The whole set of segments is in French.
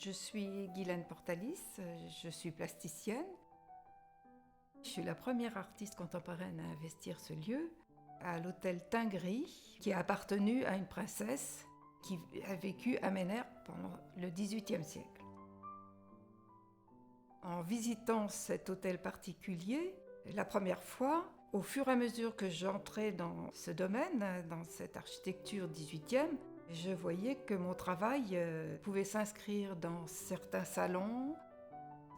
Je suis Guylaine Portalis, je suis plasticienne. Je suis la première artiste contemporaine à investir ce lieu, à l'hôtel Tingry, qui a appartenu à une princesse qui a vécu à Ménères pendant le XVIIIe siècle. En visitant cet hôtel particulier, la première fois, au fur et à mesure que j'entrais dans ce domaine, dans cette architecture XVIIIe, je voyais que mon travail pouvait s'inscrire dans certains salons,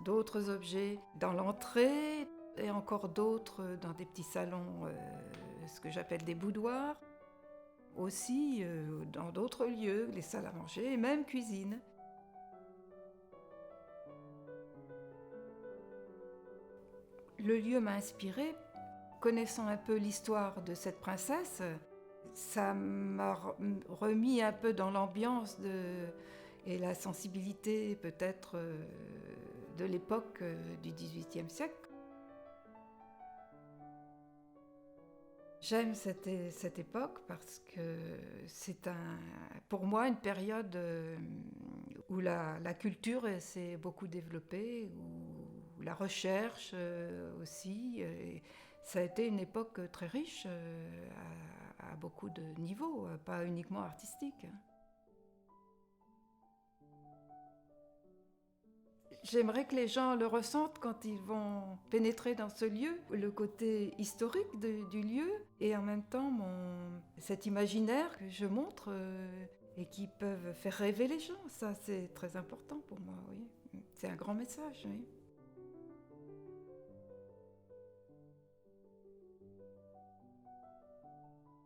d'autres objets dans l'entrée et encore d'autres dans des petits salons, ce que j'appelle des boudoirs. Aussi dans d'autres lieux, les salles à manger et même cuisine. Le lieu m'a inspirée. Connaissant un peu l'histoire de cette princesse, ça m'a remis un peu dans l'ambiance et la sensibilité peut-être de l'époque du XVIIIe siècle. J'aime cette époque parce que c'est pour moi une période où la culture s'est beaucoup développée, où la recherche aussi. Et ça a été une époque très riche à beaucoup de niveaux, pas uniquement artistique. J'aimerais que les gens le ressentent quand ils vont pénétrer dans ce lieu, le côté historique du lieu et en même temps cet imaginaire que je montre et qui peuvent faire rêver les gens. Ça, c'est très important pour moi, oui. C'est un grand message, oui.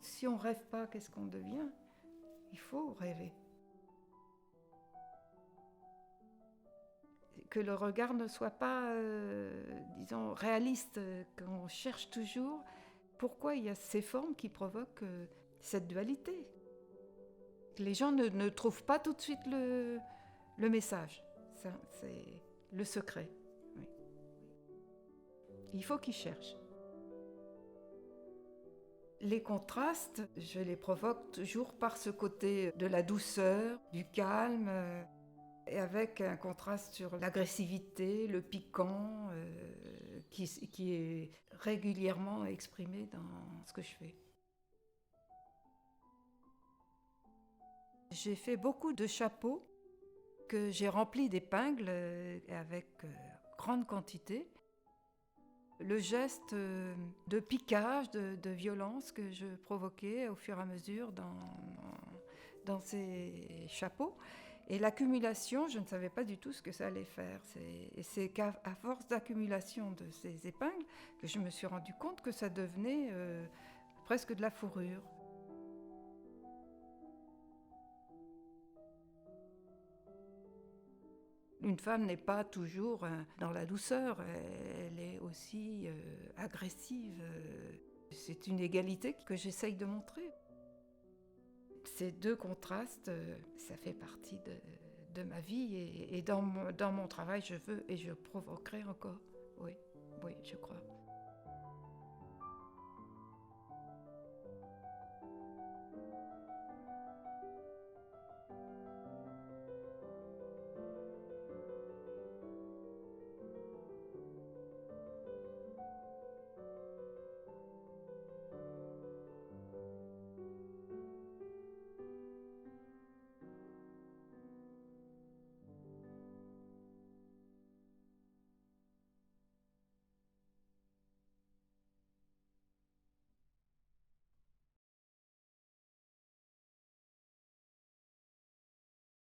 Si on rêve pas, qu'est-ce qu'on devient ? Il faut rêver. Que le regard ne soit pas, disons, réaliste, qu'on cherche toujours pourquoi il y a ces formes qui provoquent cette dualité. Les gens ne trouvent pas tout de suite le message. Ça, c'est le secret. Oui. Il faut qu'ils cherchent. Les contrastes, je les provoque toujours par ce côté de la douceur, du calme, et avec un contraste sur l'agressivité, le piquant, qui est régulièrement exprimé dans ce que je fais. J'ai fait beaucoup de chapeaux que j'ai remplis d'épingles avec grande quantité. Le geste de piquage, de violence que je provoquais au fur et à mesure dans ces chapeaux. Et l'accumulation, je ne savais pas du tout ce que ça allait faire. Et c'est qu'à force d'accumulation de ces épingles que je me suis rendu compte que ça devenait presque de la fourrure. Une femme n'est pas toujours dans la douceur, elle est aussi agressive. C'est une égalité que j'essaye de montrer. Ces deux contrastes, ça fait partie de ma vie et dans mon travail, je veux et je provoquerai encore. Oui, je crois.